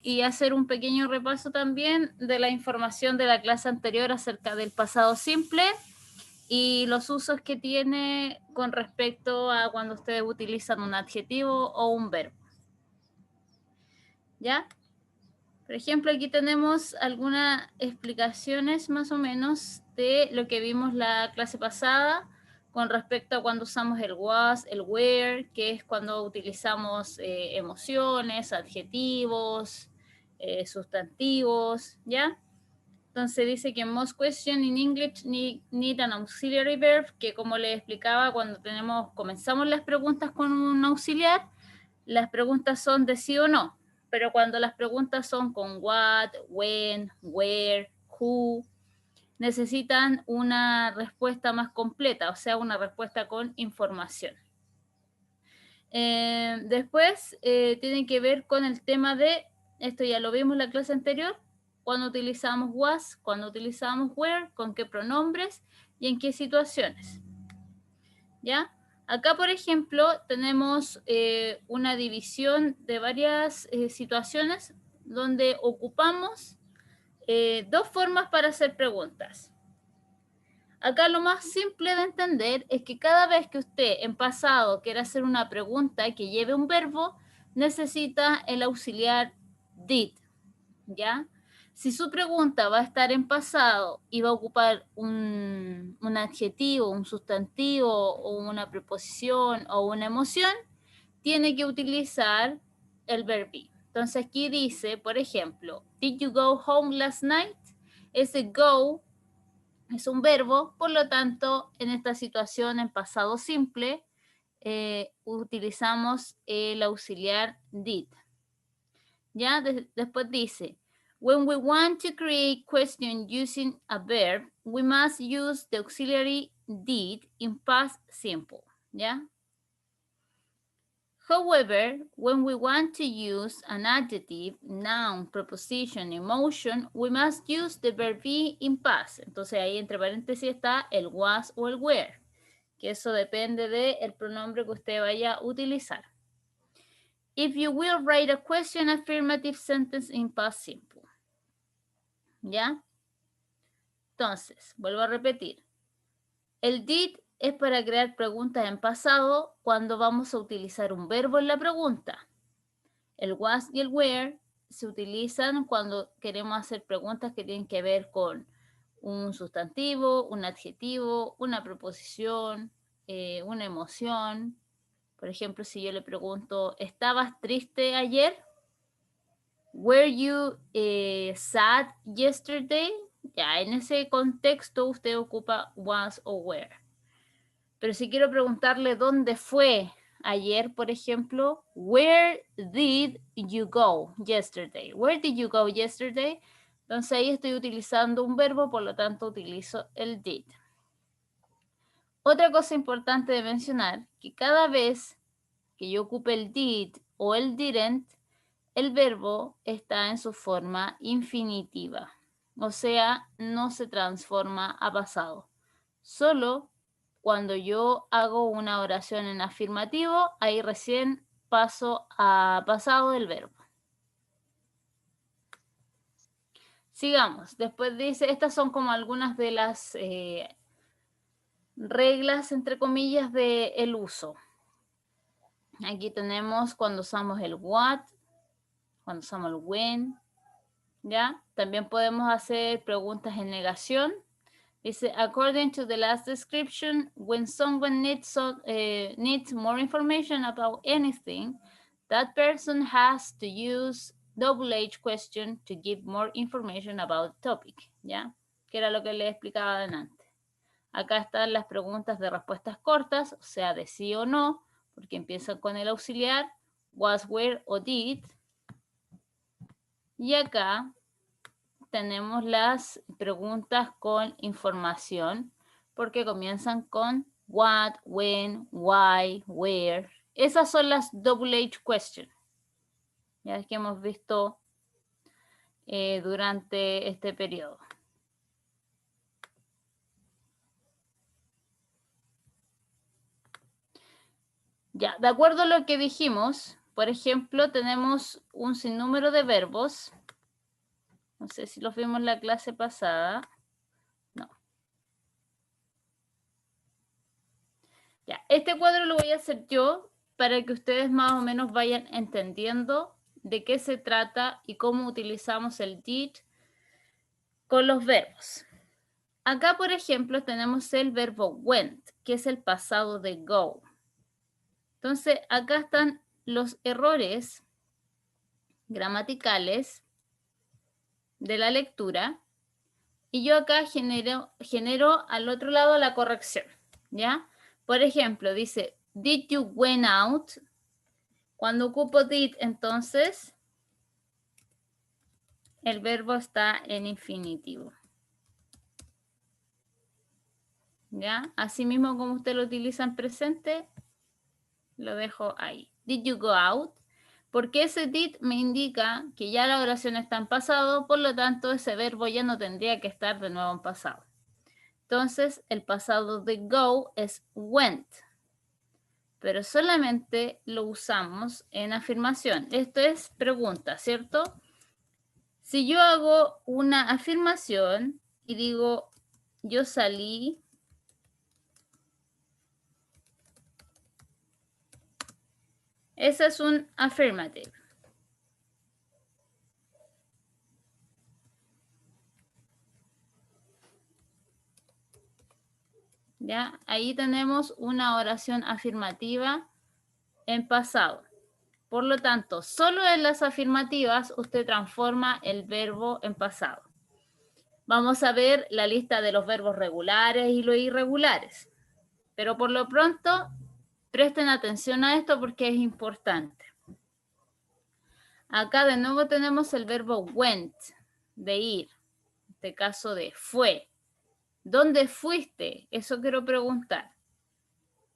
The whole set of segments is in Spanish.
y hacer un pequeño repaso también de la información de la clase anterior acerca del pasado simple y los usos que tiene con respecto a cuando ustedes utilizan un adjetivo o un verbo. ¿Ya? Por ejemplo, aquí tenemos algunas explicaciones más o menos de lo que vimos la clase pasada con respecto a cuando usamos el was, el where, que es cuando utilizamos emociones, adjetivos, sustantivos, ¿ya? Entonces dice que most questions in English need an auxiliary verb, que como les explicaba, cuando comenzamos las preguntas con un auxiliar, las preguntas son de sí o no. Pero cuando las preguntas son con what, when, where, who, necesitan una respuesta más completa, o sea, una respuesta con información. Después tiene que ver con el tema de, esto ya lo vimos en la clase anterior, cuando utilizamos was, cuando utilizamos where, con qué pronombres y en qué situaciones. ¿Ya? Acá, por ejemplo, tenemos una división de varias situaciones donde ocupamos dos formas para hacer preguntas. Acá lo más simple de entender es que cada vez que usted en pasado quiera hacer una pregunta que lleve un verbo, necesita el auxiliar did, ¿ya? Si su pregunta va a estar en pasado y va a ocupar un adjetivo, un sustantivo o una preposición o una emoción, tiene que utilizar el verb be. Entonces aquí dice, por ejemplo, did you go home last night? Ese go es un verbo, por lo tanto, en esta situación en pasado simple, utilizamos el auxiliar did. ¿Ya? Después dice, when we want to create question using a verb, we must use the auxiliary did in past simple. ¿Ya? However, when we want to use an adjective, noun, preposition, emotion, we must use the verb be in past. Entonces ahí entre paréntesis está el was o el were, que eso depende del pronombre que usted vaya a utilizar. If you will write a question affirmative sentence in past simple. ¿Ya? Entonces, vuelvo a repetir. El did es para crear preguntas en pasado cuando vamos a utilizar un verbo en la pregunta. El was y el where se utilizan cuando queremos hacer preguntas que tienen que ver con un sustantivo, un adjetivo, una preposición, una emoción. Por ejemplo, si yo le pregunto, ¿estabas triste ayer? Were you sad yesterday? Ya, en ese contexto usted ocupa was o were. Pero si quiero preguntarle dónde fue ayer, por ejemplo, where did you go yesterday? Where did you go yesterday? Entonces ahí estoy utilizando un verbo, por lo tanto utilizo el did. Otra cosa importante de mencionar, que cada vez que yo ocupe el did o el didn't, el verbo está en su forma infinitiva, o sea, no se transforma a pasado. Solo cuando yo hago una oración en afirmativo, ahí recién paso a pasado del verbo. Sigamos. Después dice, estas son como algunas de las reglas, entre comillas, del uso. Aquí tenemos cuando usamos el what, cuando usamos el when, ¿ya? También podemos hacer preguntas en negación. Dice, according to the last description, when someone needs more information about anything, that person has to use double H question to give more information about the topic, ¿ya? Que era lo que les explicaba antes. Acá están las preguntas de respuestas cortas, o sea, de sí o no, porque empiezan con el auxiliar, was, were o did. Y acá tenemos las preguntas con información, porque comienzan con what, when, why, where. Esas son las double H questions, ya que hemos visto durante este periodo. Ya, de acuerdo a lo que dijimos, por ejemplo, tenemos un sinnúmero de verbos. No sé si los vimos en la clase pasada. No. Ya, este cuadro lo voy a hacer yo para que ustedes más o menos vayan entendiendo de qué se trata y cómo utilizamos el did con los verbos. Acá, por ejemplo, tenemos el verbo went, que es el pasado de go. Entonces, acá están los errores gramaticales de la lectura y yo acá genero al otro lado la corrección, ¿ya? Por ejemplo, dice, did you went out? Cuando ocupo did, entonces, el verbo está en infinitivo. ¿Ya? Así mismo como usted lo utiliza en presente, lo dejo ahí. Did you go out? Porque ese did me indica que ya la oración está en pasado, por lo tanto ese verbo ya no tendría que estar de nuevo en pasado. Entonces el pasado de go es went, pero solamente lo usamos en afirmación. Esto es pregunta, ¿cierto? Si yo hago una afirmación y digo, yo salí, ese es un affirmative. ¿Ya? Ahí tenemos una oración afirmativa en pasado. Por lo tanto, solo en las afirmativas usted transforma el verbo en pasado. Vamos a ver la lista de los verbos regulares y los irregulares. Pero por lo pronto, presten atención a esto porque es importante. Acá de nuevo tenemos el verbo went, de ir. En este caso de fue. ¿Dónde fuiste? Eso quiero preguntar.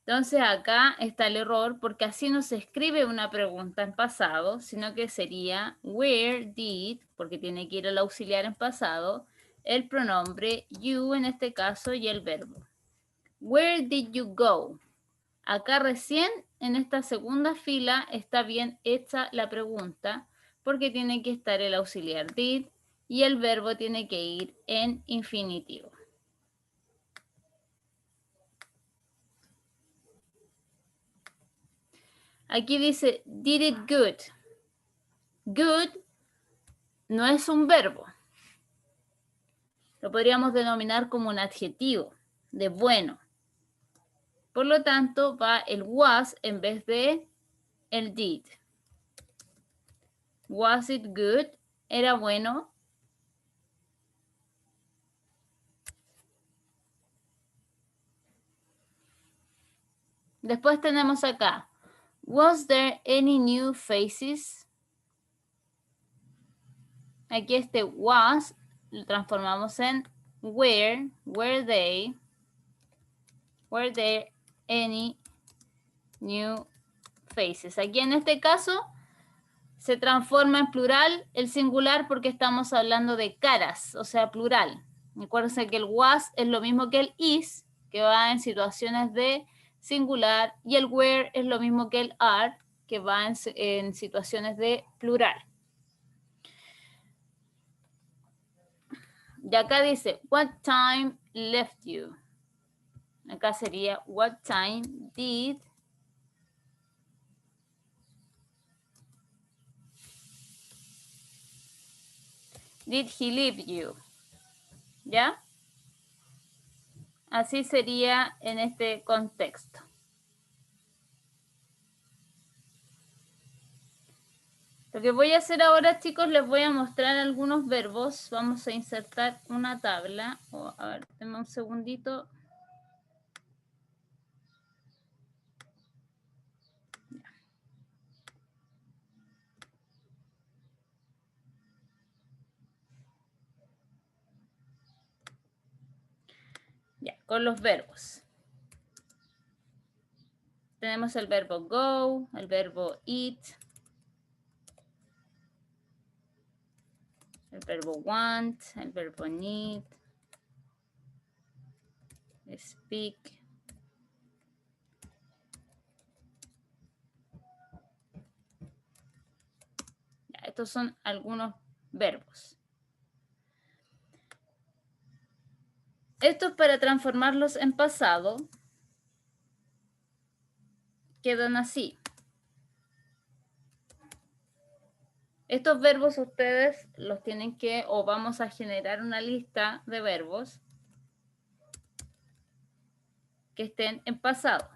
Entonces acá está el error porque así no se escribe una pregunta en pasado, sino que sería where did, porque tiene que ir el auxiliar en pasado, el pronombre you en este caso y el verbo. Where did you go? Acá recién en esta segunda fila está bien hecha la pregunta porque tiene que estar el auxiliar did y el verbo tiene que ir en infinitivo. Aquí dice, did it good. Good no es un verbo. Lo podríamos denominar como un adjetivo de bueno. Por lo tanto, va el was en vez de el did. Was it good? ¿Era bueno? Después tenemos acá, was there any new faces? Aquí este was lo transformamos en were there any new faces? Aquí en este caso se transforma en plural el singular porque estamos hablando de caras, o sea, plural. Acuérdense que el was es lo mismo que el is, que va en situaciones de singular, y el were es lo mismo que el are, que va en situaciones de plural. Y acá dice, what time left you? Acá sería, what time did he leave you? ¿Ya? Así sería en este contexto. Lo que voy a hacer ahora, chicos, les voy a mostrar algunos verbos. Vamos a insertar una tabla. A ver, denme un segundito. Ya, con los verbos. Tenemos el verbo go, el verbo eat, el verbo want, el verbo need, speak, estos son algunos verbos. Estos para transformarlos en pasado quedan así. Estos verbos ustedes los tienen que, o vamos a generar una lista de verbos que estén en pasado.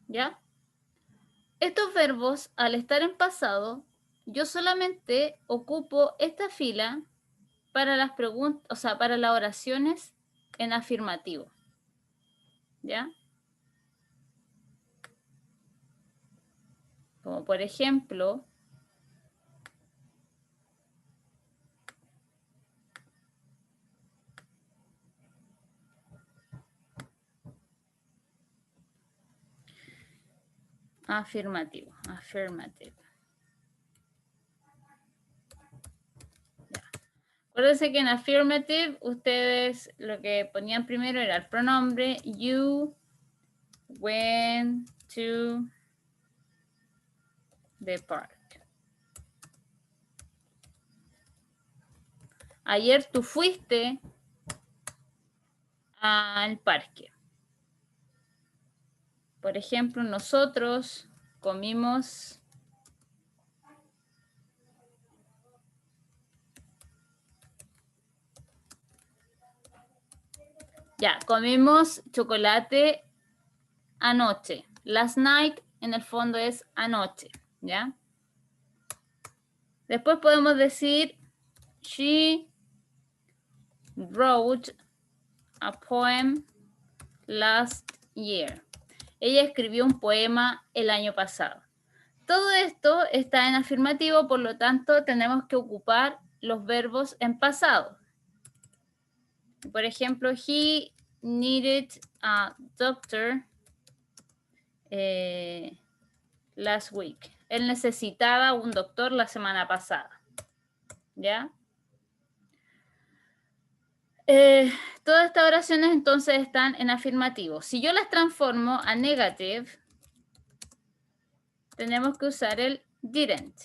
¿Ya? Estos verbos, al estar en pasado, yo solamente ocupo esta fila para las preguntas, o sea, para las oraciones en afirmativo. ¿Ya? Como por ejemplo, afirmativo, affirmative. Acuérdense que en affirmative ustedes lo que ponían primero era el pronombre you went to the park. Ayer tú fuiste al parque. Por ejemplo, nosotros comimos comimos chocolate anoche. Last night en el fondo es anoche, ¿ya? Después podemos decir she wrote a poem last year. Ella escribió un poema el año pasado. Todo esto está en afirmativo, por lo tanto tenemos que ocupar los verbos en pasado. Por ejemplo, he needed a doctor last week. Él necesitaba un doctor la semana pasada. ¿Ya? Todas estas oraciones entonces están en afirmativo. Si yo las transformo a negative, tenemos que usar el didn't.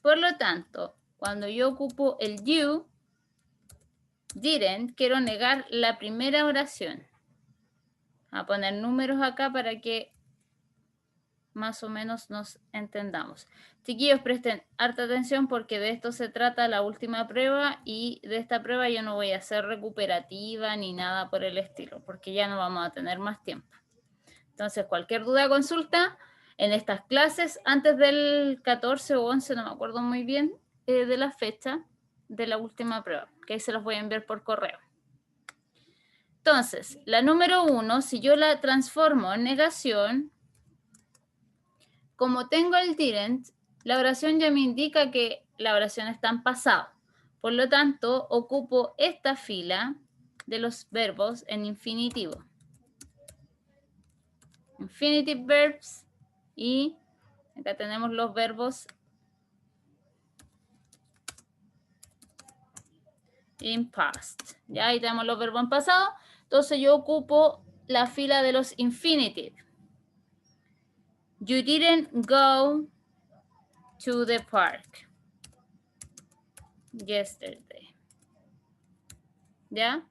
Por lo tanto, cuando yo ocupo el you, didn't, quiero negar la primera oración. Voy a poner números acá para que más o menos nos entendamos. Chiquillos, presten harta atención porque de esto se trata la última prueba y de esta prueba yo no voy a hacer recuperativa ni nada por el estilo porque ya no vamos a tener más tiempo. Entonces, cualquier duda, consulta en estas clases antes del 14 o 11, no me acuerdo muy bien, de la fecha de la última prueba, que ahí se los voy a enviar por correo. Entonces, la número 1, si yo la transformo en negación, como tengo el didn't, la oración ya me indica que la oración está en pasado. Por lo tanto, ocupo esta fila de los verbos en infinitivo. Infinitive verbs y acá tenemos los verbos in past. Ya ahí tenemos los verbos en pasado. Entonces yo ocupo la fila de los infinitive. You didn't go to the park yesterday. ¿Ya?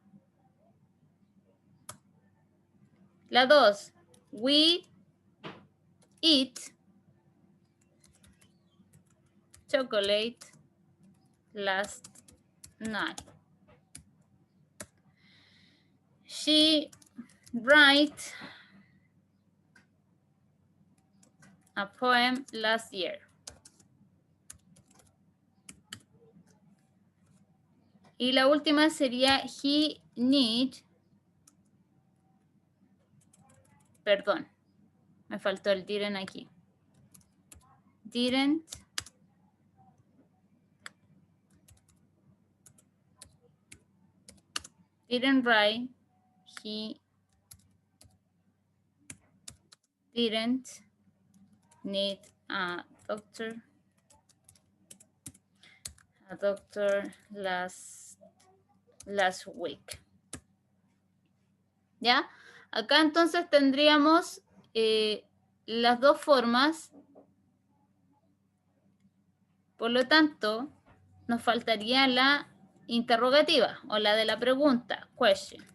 La 2. We eat chocolate last night. She wrote a poem last year. Y la última sería he need. Perdón, me faltó el didn't aquí. Didn't write. He didn't need a doctor last week. ¿Ya? Acá entonces tendríamos las dos formas. Por lo tanto, nos faltaría la interrogativa o la de la pregunta, question.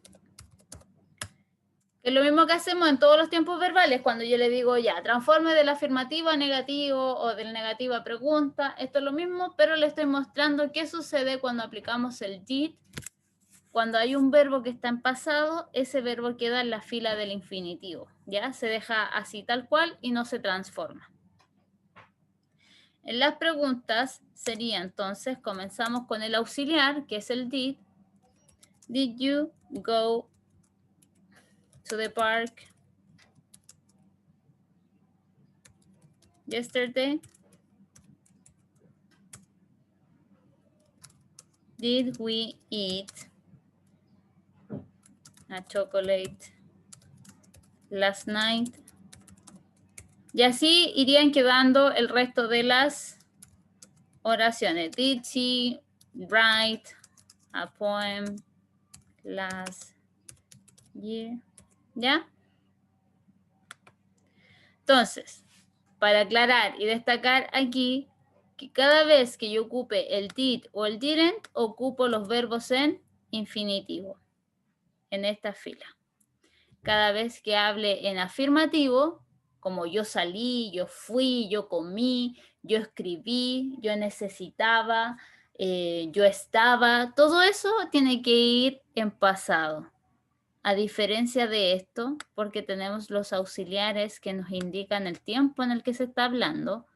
Es lo mismo que hacemos en todos los tiempos verbales, cuando yo le digo ya, transforme del afirmativo a negativo o del negativo a pregunta. Esto es lo mismo, pero le estoy mostrando qué sucede cuando aplicamos el did. Cuando hay un verbo que está en pasado, ese verbo queda en la fila del infinitivo, ¿ya? Se deja así tal cual y no se transforma. En las preguntas sería entonces, comenzamos con el auxiliar, que es el did. Did you go to the park yesterday? Did we eat a chocolate last night? Y así irían quedando el resto de las oraciones. Did she write a poem last year? ¿Ya? Entonces, para aclarar y destacar aquí, que cada vez que yo ocupe el did o el didn't, ocupo los verbos en infinitivo, en esta fila. Cada vez que hable en afirmativo, como yo salí, yo fui, yo comí, yo escribí, yo necesitaba, yo estaba, todo eso tiene que ir en pasado. A diferencia de esto, porque tenemos los auxiliares que nos indican el tiempo en el que se está hablando,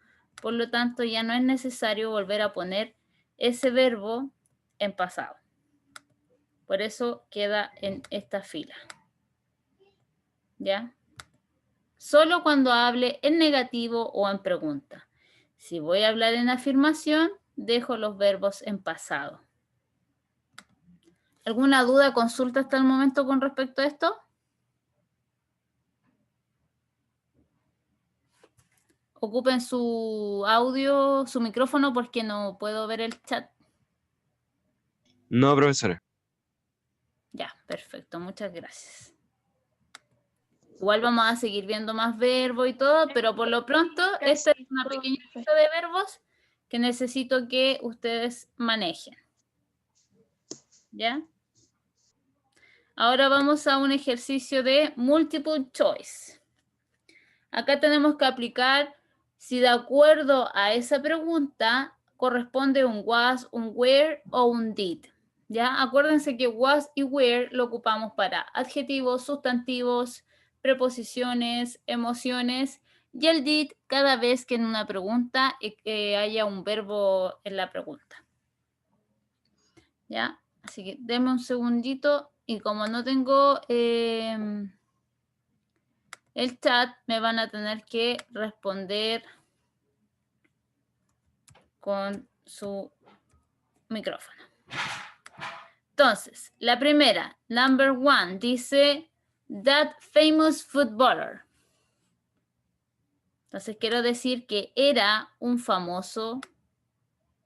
por lo tanto ya no es necesario volver a poner ese verbo en pasado. Por eso queda en esta fila. ¿Ya? Solo cuando hable en negativo o en pregunta. Si voy a hablar en afirmación, dejo los verbos en pasado. ¿Alguna duda, consulta hasta el momento con respecto a esto? Ocupen su audio, su micrófono, porque no puedo ver el chat. No, profesora. Ya, perfecto, muchas gracias. Igual vamos a seguir viendo más verbos y todo, pero por lo pronto esta es una pequeña lista de verbos que necesito que ustedes manejen. ¿Ya? Ahora vamos a un ejercicio de multiple choice. Acá tenemos que aplicar si de acuerdo a esa pregunta corresponde un was, un were o un did. ¿Ya? Acuérdense que was y were lo ocupamos para adjetivos, sustantivos, preposiciones, emociones, y el did cada vez que en una pregunta haya un verbo en la pregunta. ¿Ya? Así que denme un segundito y como no tengo el chat, me van a tener que responder con su micrófono. Entonces, la primera, number one, dice that famous footballer. Entonces, quiero decir que era un famoso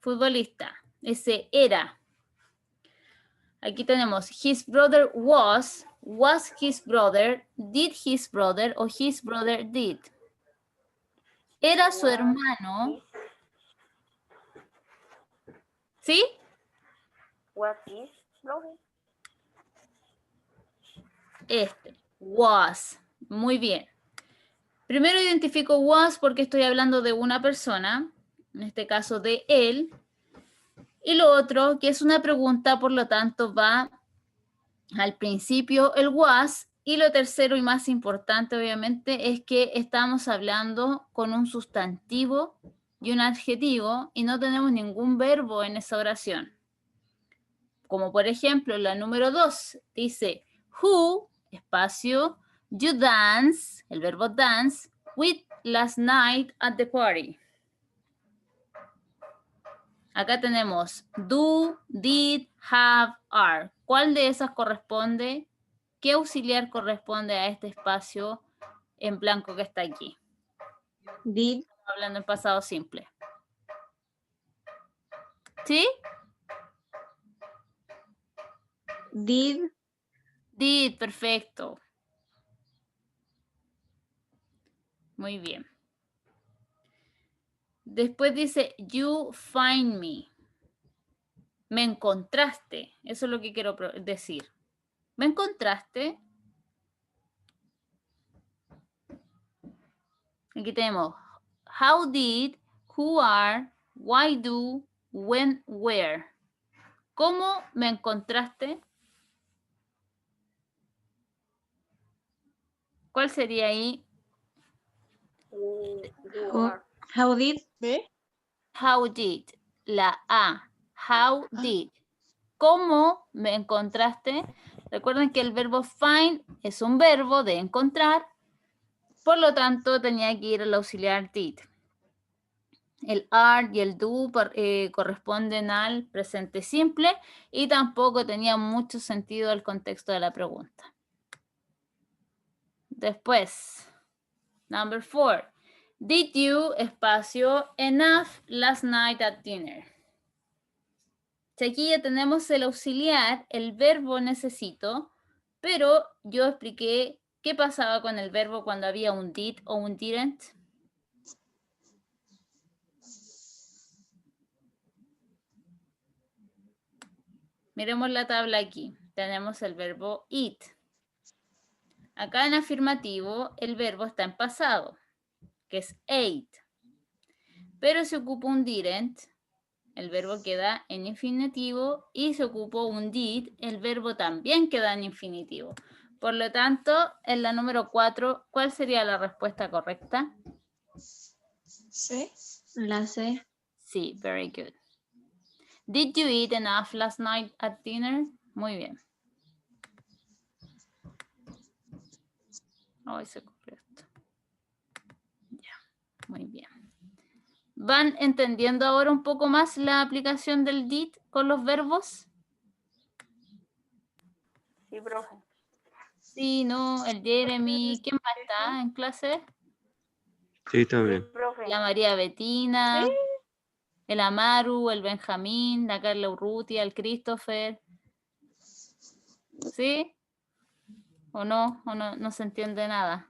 futbolista. Ese era. Aquí tenemos his brother was his brother, did his brother o his brother did. Era su hermano. ¿Sí? What is brother? Este, was. Muy bien. Primero identifico was porque estoy hablando de una persona, en este caso de él. Y lo otro, que es una pregunta, por lo tanto va al principio el was. Y lo tercero y más importante, obviamente, es que estamos hablando con un sustantivo y un adjetivo y no tenemos ningún verbo en esa oración. Como por ejemplo, la número 2 dice, who, espacio, you dance, el verbo dance, with last night at the party. Acá tenemos do, did, have, are. ¿Cuál de esas corresponde? ¿Qué auxiliar corresponde a este espacio en blanco que está aquí? Did. Hablando en pasado simple. ¿Sí? Did. Did, perfecto. Muy bien. Después dice, you find me. Me encontraste. Eso es lo que quiero decir. ¿Me encontraste? Aquí tenemos how did, who are, why do, when, where. ¿Cómo me encontraste? ¿Cuál sería ahí? How did. ¿Ve? How did. La A. How did. ¿Cómo me encontraste? Recuerden que el verbo find es un verbo de encontrar. Por lo tanto, tenía que ir al auxiliar did. El are y el do corresponden al presente simple y tampoco tenía mucho sentido el contexto de la pregunta. Después, number 4. Did you, espacio, enough last night at dinner? Aquí ya tenemos el auxiliar, el verbo necesito, pero yo expliqué qué pasaba con el verbo cuando había un did o un didn't. Miremos la tabla aquí. Tenemos el verbo eat. Acá en afirmativo el verbo está en pasado, que es ate. Pero se ocupa un didn't, el verbo queda en infinitivo, y se ocupó un did, el verbo también queda en infinitivo. Por lo tanto, en la número 4, ¿cuál sería la respuesta correcta? C. La C. Sí, very good. Did you eat enough last night at dinner? Muy bien. Ay, se copió esto. Ya, muy bien. ¿Van entendiendo ahora un poco más la aplicación del did con los verbos? Sí, profe. Sí, no, el Jeremy. ¿Quién más está en clase? Sí, Sí, también. profe. La María Betina, Sí. el Amaru, el Benjamín, la Carla Urrutia, el Christopher. ¿Sí? ¿O no? ¿O no se entiende nada?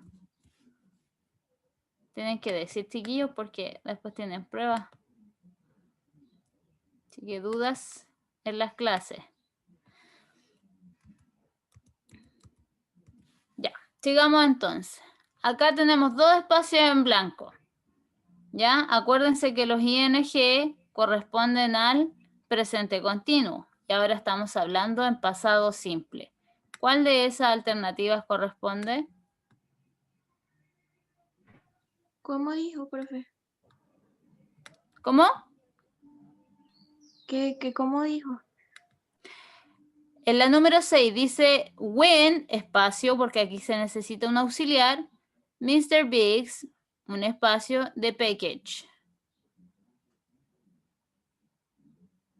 Tienen que decir, chiquillos, porque después tienen pruebas. Así que dudas en las clases. Ya, sigamos entonces. Acá tenemos dos espacios en blanco. ¿Ya? Acuérdense que los ing corresponden al presente continuo. Y ahora estamos hablando en pasado simple. ¿Cuál de esas alternativas corresponde? ¿Cómo dijo, profe? ¿Cómo? ¿Cómo dijo? En la número 6 dice when, espacio, porque aquí se necesita un auxiliar, Mr. Biggs, un espacio de package.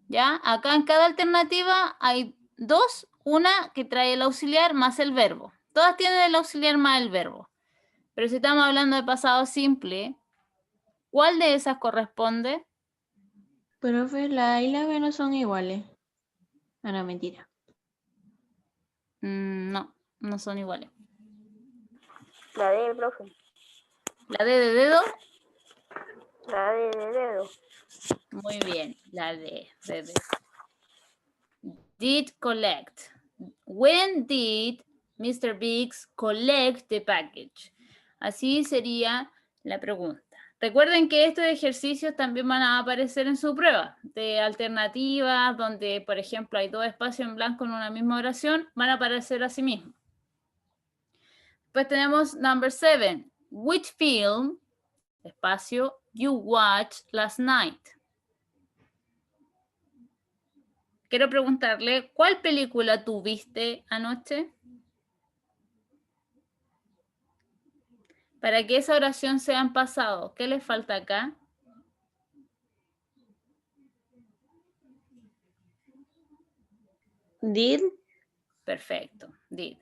¿Ya? Acá en cada alternativa hay dos, una que trae el auxiliar más el verbo. Todas tienen el auxiliar más el verbo. Pero si estamos hablando de pasado simple, ¿cuál de esas corresponde? Profe, la A y la B no son iguales. Ah, no, mentira. No, no son iguales. La D, profe. La D de dedo, La D de dedo. muy bien, la D de dedo. Did collect. When did Mr. Biggs collect the package? Así sería la pregunta. Recuerden que estos ejercicios también van a aparecer en su prueba de alternativas, donde, por ejemplo, hay dos espacios en blanco en una misma oración, van a aparecer así mismo. Pues tenemos number 7. Which film, espacio, you watched last night? Quiero preguntarle, ¿cuál película tú viste anoche? Para que esa oración sea en pasado, ¿qué le falta acá? Did. Perfecto, did.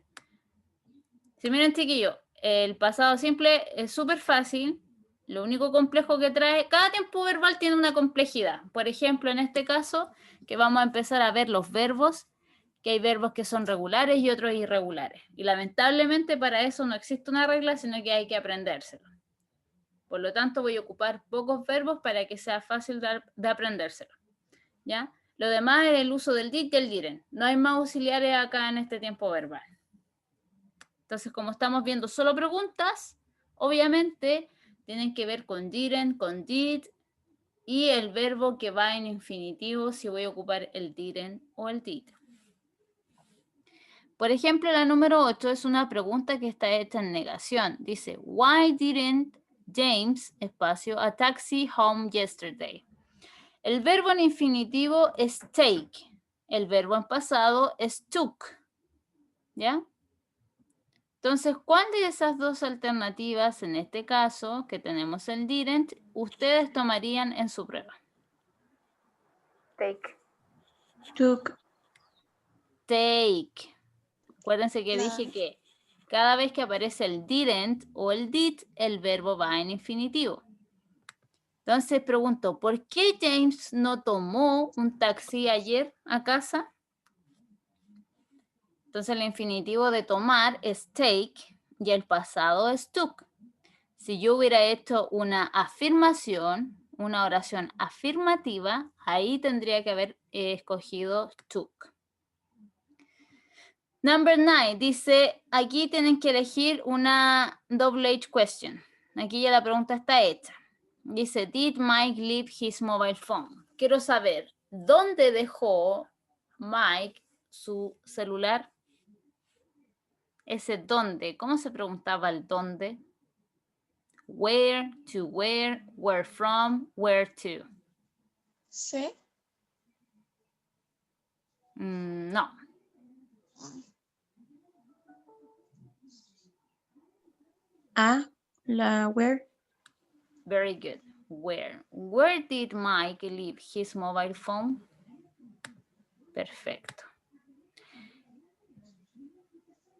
Si miren, chiquillos, el pasado simple es súper fácil. Lo único complejo que trae, cada tiempo verbal tiene una complejidad. Por ejemplo, en este caso, que vamos a empezar a ver los verbos, que hay verbos que son regulares y otros irregulares. Y lamentablemente para eso no existe una regla, sino que hay que aprendérselo. Por lo tanto, voy a ocupar pocos verbos para que sea fácil de aprendérselo. ¿Ya? Lo demás es el uso del did y el didn't. No hay más auxiliares acá en este tiempo verbal. Entonces, como estamos viendo solo preguntas, obviamente tienen que ver con didn't, con did y el verbo que va en infinitivo si voy a ocupar el didn't o el did. Por ejemplo, la número 8 es una pregunta que está hecha en negación. Dice, why didn't James, espacio, a taxi home yesterday? El verbo en infinitivo es take. El verbo en pasado es took. ¿Ya? Entonces, ¿cuál de esas dos alternativas, en este caso, que tenemos el didn't, ustedes tomarían en su prueba? Take. Took. Take. Acuérdense que Claro. dije que cada vez que aparece el didn't o el did, el verbo va en infinitivo. Entonces pregunto, ¿por qué James no tomó un taxi ayer a casa? Entonces el infinitivo de tomar es take y el pasado es took. Si yo hubiera hecho una afirmación, una oración afirmativa, ahí tendría que haber escogido took. Number 9 dice, aquí tienen que elegir una double H question. Aquí ya la pregunta está hecha. Dice, did Mike leave his mobile phone? Quiero saber, ¿dónde dejó Mike su celular? Ese dónde, ¿cómo se preguntaba el dónde? Where, to where from, where to. ¿Sí? No. La where. Very good. Where? Where did Mike leave his mobile phone? Perfecto.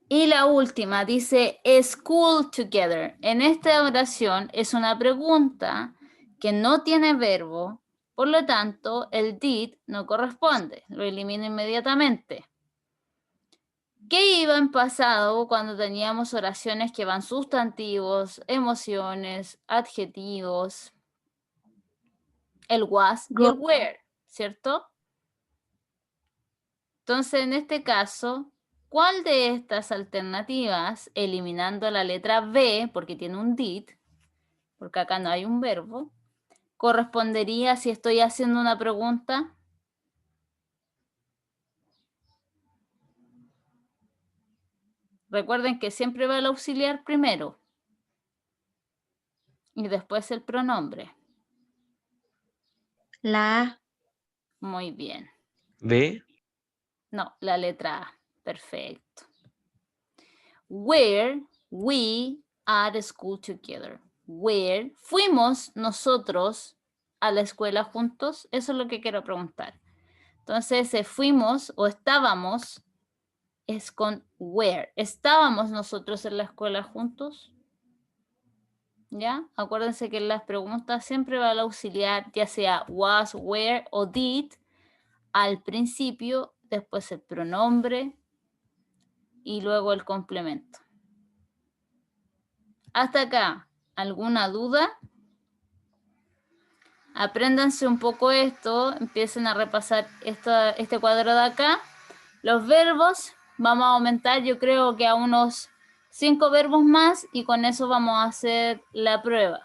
Y la última dice, school together. En esta oración es una pregunta que no tiene verbo, por lo tanto, el did no corresponde. Lo elimino inmediatamente. ¿Qué iba en pasado cuando teníamos oraciones que van sustantivos, emociones, adjetivos? El was y el were, ¿cierto? Entonces, en este caso, ¿cuál de estas alternativas, eliminando la letra B, porque tiene un did, porque acá no hay un verbo, correspondería si estoy haciendo una pregunta? Recuerden que siempre va el auxiliar primero y después el pronombre. La A. Muy bien. B. No, la letra A. Perfecto. Where we at school together. Where fuimos nosotros a la escuela juntos. Eso es lo que quiero preguntar. Entonces, fuimos o estábamos es con where. ¿Estábamos nosotros en la escuela juntos? ¿Ya? Acuérdense que en las preguntas siempre va el auxiliar, ya sea was, were o did, al principio, después el pronombre y luego el complemento. Hasta acá, ¿alguna duda? Apréndanse un poco esto, empiecen a repasar este cuadro de acá. Los verbos, vamos a aumentar yo creo que a unos 5 verbos más y con eso vamos a hacer la prueba.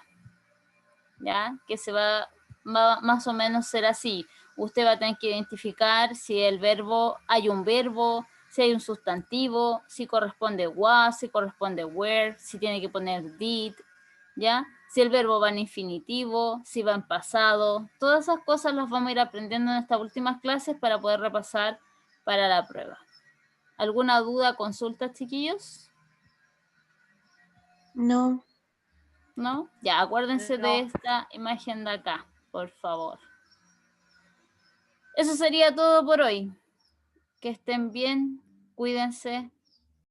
¿Ya? Que se va más o menos ser así. Usted va a tener que identificar si el verbo, hay un verbo, si hay un sustantivo, si corresponde was, si corresponde were, si tiene que poner did, ¿ya? Si el verbo va en infinitivo, si va en pasado. Todas esas cosas las vamos a ir aprendiendo en estas últimas clases para poder repasar para la prueba. ¿Alguna duda, consulta, chiquillos? No. ¿No? Ya, acuérdense No. de esta imagen de acá, por favor. Eso sería todo por hoy. Que estén bien, cuídense.